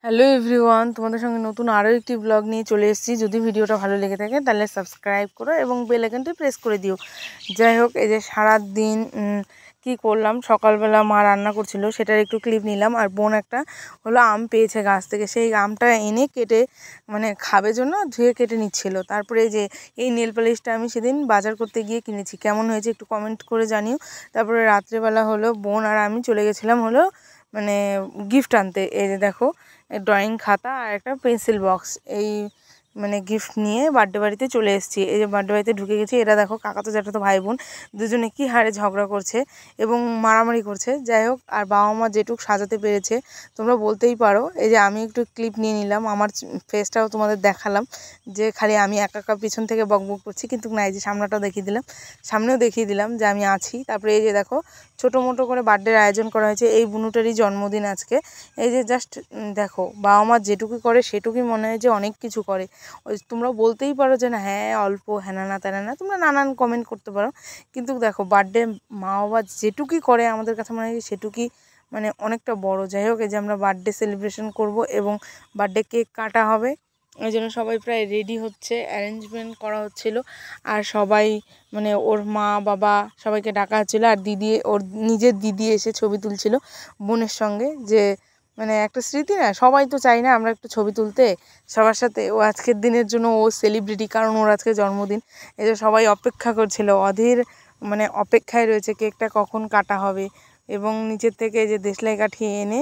Hello everyone, তোমাদের সঙ্গে নতুন আরও একটি ব্লগ নিয়ে চলে এসেছি। যদি ভিডিওটা ভালো লেগে থাকে তাহলে সাবস্ক্রাইব করো এবং বেল আইকনটি প্রেস করে দিও। যাই হোক, এই যে সারাদিন কি করলাম, সকালবেলা মা রান্না করছিল সেটার একটু ক্লিপ নিলাম। আর বোন একটা হলো আম পেয়েছে গাছ থেকে, সেই আমটা এনে কেটে মানে খাবে জন্য ধুয়ে কেটে নিচ্ছিল। তারপরে যে এই নেল পালিশটা আমি সেদিন বাজার করতে গিয়ে কিনেছি, কেমন হয়েছে একটু কমেন্ট করে জানিও। তারপরে রাত্রেবেলা হলো বোন আর আমি চলে গেছিলাম হলো মানে গিফট আনতে। এই যে দেখো, ড্রয়িং খাতা আর একটা পেন্সিল বক্স, এই মানে গিফট নিয়ে বার্থডে বাড়িতে চলে এসেছি। এই যে বার্থডে বাড়িতে ঢুকে গেছি, এরা দেখো কাকাতো জ্যাঠাতো ভাই বোন দুজনে কি হারে ঝগড়া করছে এবং মারামারি করছে। যাই হোক, আর বাবা মা যেটুক সাজাতে পেরেছে তোমরা বলতেই পারো। এই যে আমি একটু ক্লিপ নিয়ে নিলাম, আমার ফেসটাও তোমাদের দেখালাম, যে খালি আমি একা একা পিছন থেকে বকবক করছি, কিন্তু না, এই যে সামনেটাও দেখিয়ে দিলাম, সামনেও দেখিয়ে দিলাম যে আমি আছি। তারপরে এই যে দেখো ছোটো মোটো করে বার্থডের আয়োজন করা হয়েছে, এই বুনুটারই জন্মদিন আজকে। এই যে জাস্ট দেখো, বাবা মা যেটুকু করে সেটুকুই মনে হয় যে অনেক কিছু করে। ওই তোমরা বলতেই পারো যে না হ্যাঁ অল্প, হ্যানা না তেনা না, তোমরা নানান কমেন্ট করতে পারো, কিন্তু দেখো বার্থডে মা বাবা যেটুকুই করে আমাদের কাছে মনে হয় সেটুকুই মানে অনেকটা বড়। যাই হোক, এই যে আমরা বার্থডে সেলিব্রেশন করব এবং বার্থডে কেক কাটা হবে, ওই জন্য সবাই প্রায় রেডি হচ্ছে, অ্যারেঞ্জমেন্ট করা হচ্ছিল। আর সবাই মানে ওর মা বাবা সবাইকে ডাকা হচ্ছিলো, আর দিদি, ওর নিজের দিদি এসে ছবি তুলছিল বোনের সঙ্গে। যে মানে একটা স্মৃতি না, সবাই তো চাই না আমরা একটু ছবি তুলতে সবার সাথে। ও আজকের দিনের জন্য ও সেলিব্রিটি, কারণ ওর আজকে জন্মদিন। এই যে সবাই অপেক্ষা করছিল, অধীর মানে অপেক্ষায় রয়েছে কেকটা কখন কাটা হবে। এবং নিচের থেকে যে দেশলাই কাঠি এনে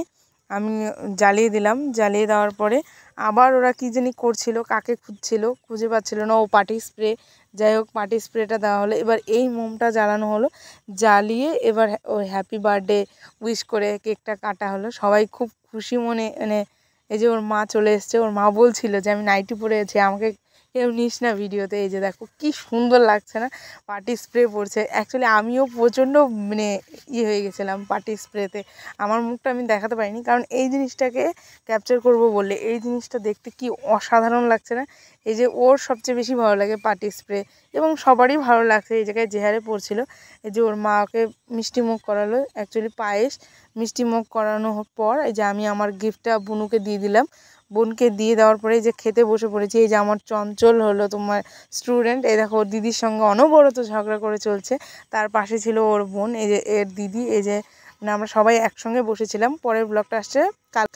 আমি জ্বালিয়ে দিলাম, জ্বালিয়ে দেওয়ার পরে আবার ওরা কী জানি করছিল, কাকে খুঁজছিল, খুঁজে পাচ্ছিল না, ও পার্টি স্প্রে। যাই হোক, পার্টি স্প্রেটা দেওয়া হলো, এবার এই মোমটা জ্বালানো হলো, জ্বালিয়ে এবার ওই হ্যাপি বার্থডে উইশ করে কেকটা কাটা হলো। সবাই খুব খুশি মনে মানে এই যে ওর মা চলে এসছে, ওর মা বলছিল যে আমি নাইটি পরে আছি, আমাকে কেউ নিস না ভিডিওতে। এই যে দেখো কি সুন্দর লাগছে না, পার্টি স্প্রে পড়ছে। অ্যাকচুয়ালি আমিও প্রচণ্ড মানে হয়ে গেছিলাম পার্টি স্প্রেতে, আমার মুখটা আমি দেখাতে পারিনি, কারণ এই জিনিসটাকে ক্যাপচার করব বলে। এই জিনিসটা দেখতে কি অসাধারণ লাগছে না। এই যে ওর সবচেয়ে বেশি ভালো লাগে পার্টি স্প্রে, এবং সবারই ভালো লাগছে এই জায়গায় যে হারে পড়ছিল। এই যে ওর মা ওকে মিষ্টি মুখ করালো, অ্যাকচুয়ালি পায়েস। মিষ্টি মুখ করানোর পর এই যে আমি আমার গিফটটা বুনুকে দিয়ে দিলাম। বোনকে দিয়ে দেওয়ার পরে যে খেতে বসে পড়েছি। এই যে আমার চঞ্চল হলো তোমার স্টুডেন্ট, এই দেখো ওর দিদির সঙ্গে অনবরত ঝগড়া করে চলছে। তার পাশে ছিল ওর বোন, এই যে এর দিদি। এই যে মানে আমরা সবাই একসঙ্গে বসেছিলাম। পরের ব্লগটা আসছে কাল।